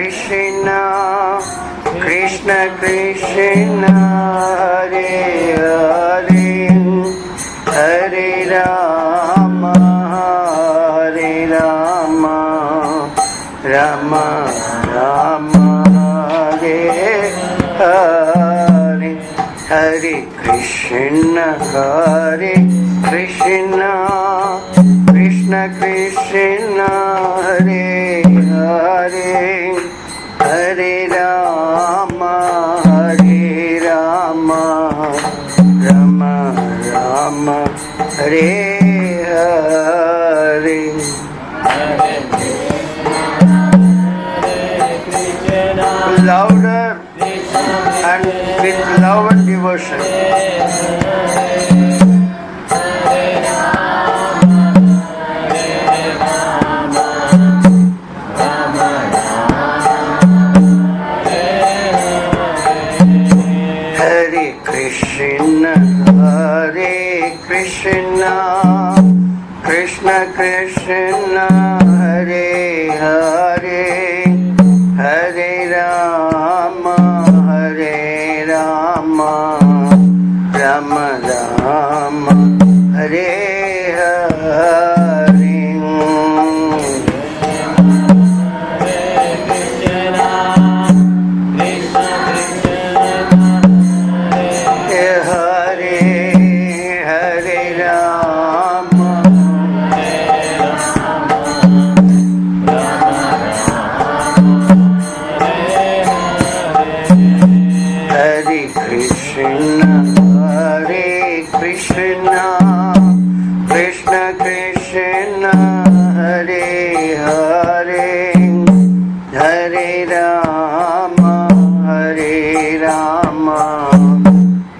Krishna, Krishna Krishna, Hare Hare, Hare Rama, Hare Rama, Rama Rama, Hare Hare, Hare Krishna, Hare Krishna, Krishna Krishna, Hare Hare, Hare Rama, Hare Rama, Rama Rama, Hare Hare. Louder and with love and devotion. Hare Krishna, Hare Krishna, Krishna Krishna, Hare Hare, Hare Rama, Hare Rama, Rama Rama, Hare Hare. Krishna Krishna, Hare Hare, Hare Rama, Hare Rama,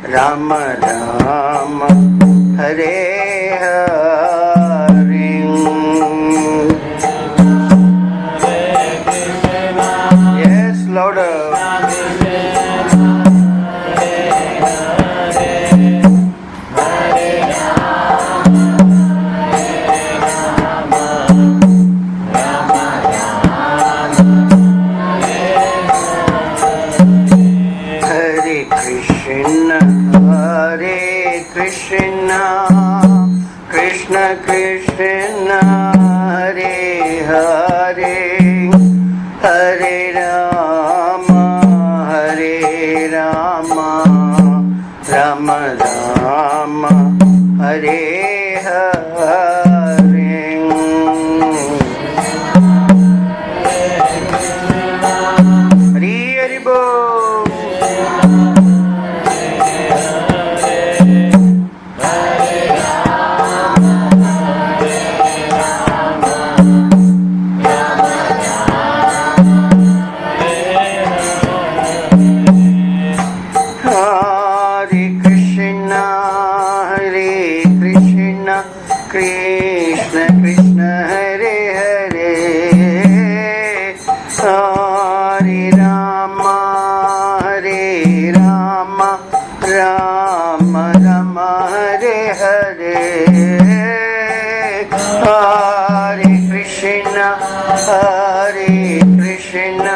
Rama Rama, Hare Hare. Yes, louder. Krishna, Krishna Krishna, Hare Hare, Hare Rama, Hare Rama, Rama Rama, Hare Hare. Hari Hari Bol. Krishna Krishna, Hare Hare, Hare Rama, Hare Rama, Rama Rama, Hare Hare, Hare Krishna, Hare Krishna,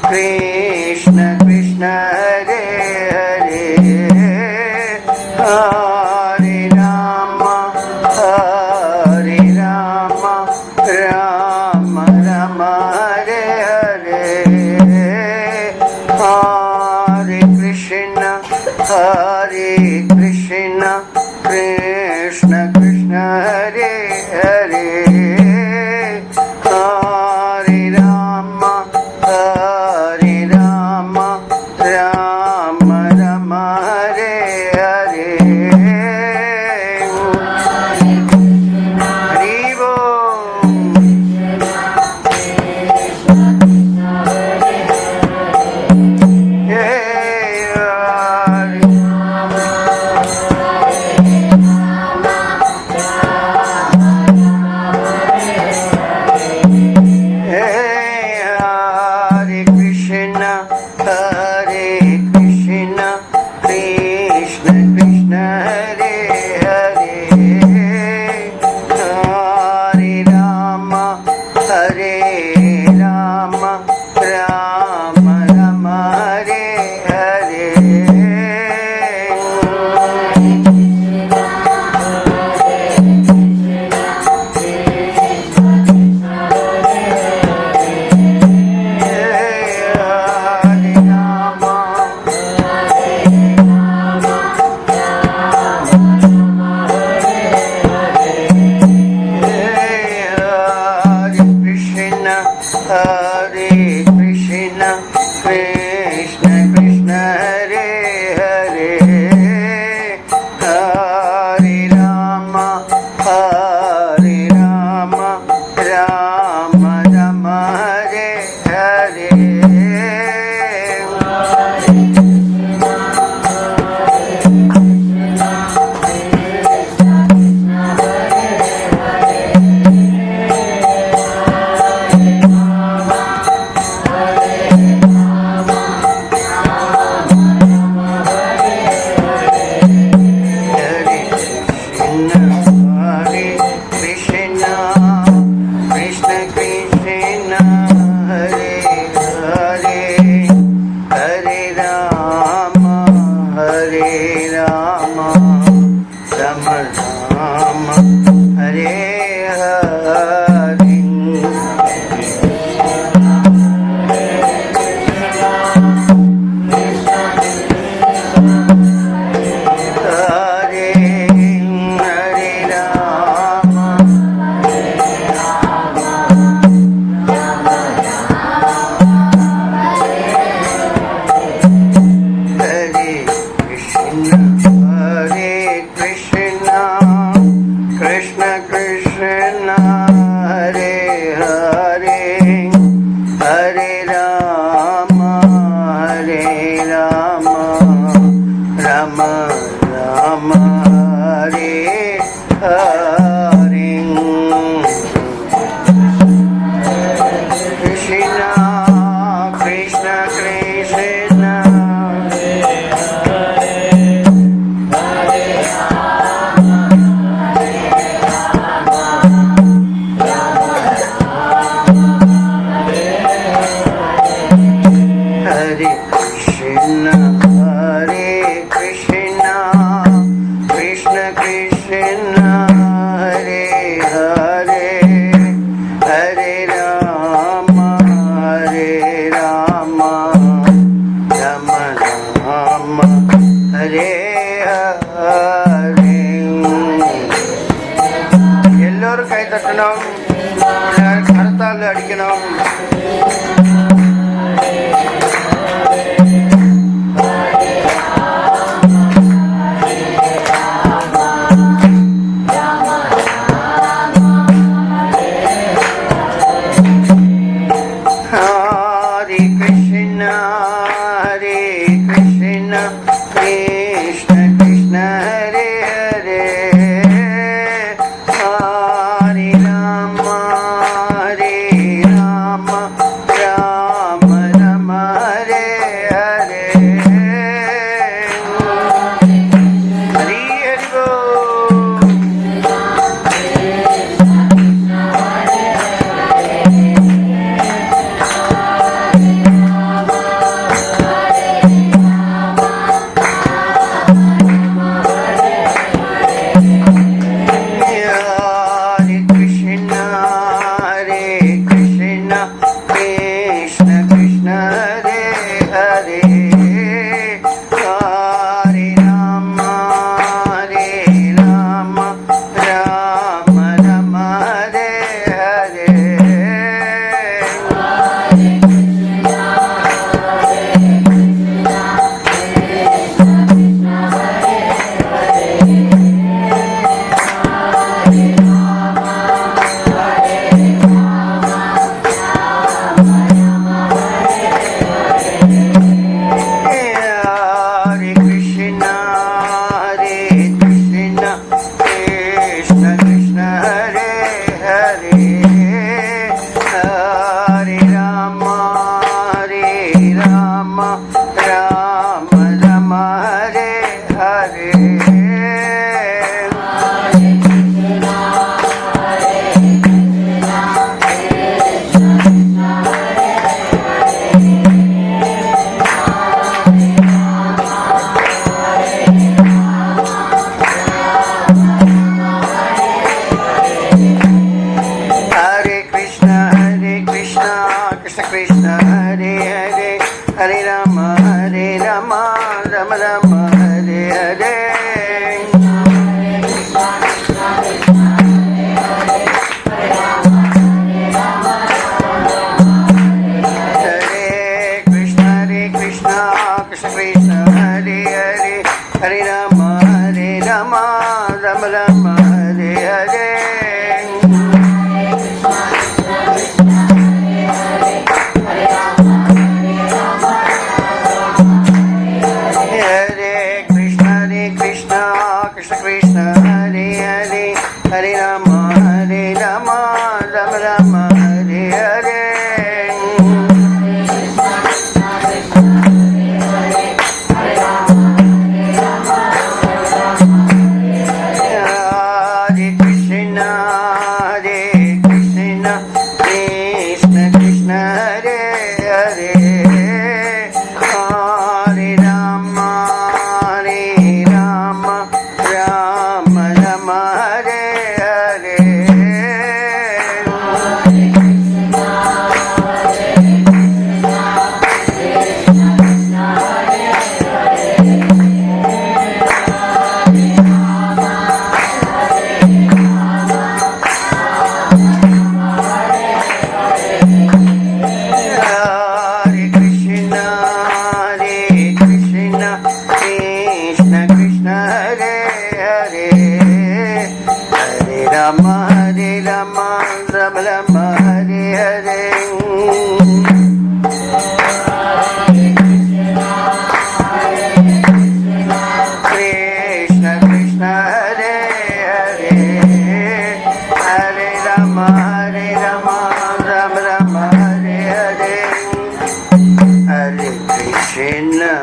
Krishna Krishna, Hare Hare, Hare Rama, Hare Rama, Rama Rama, Hare Hare, Hare Krishna, Hare Krishna, Krishna Krishna, Hare Hare, Hare Rama, Hare Rama. Krishna Krishna Hare Hare Hare Ram Ram Ram Hare Hare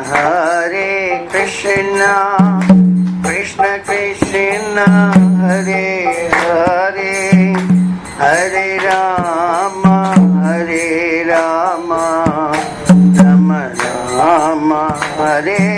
Hare Krishna, Krishna Krishna, Hare Hare, Hare Rama, Hare Rama, Rama Rama, Hare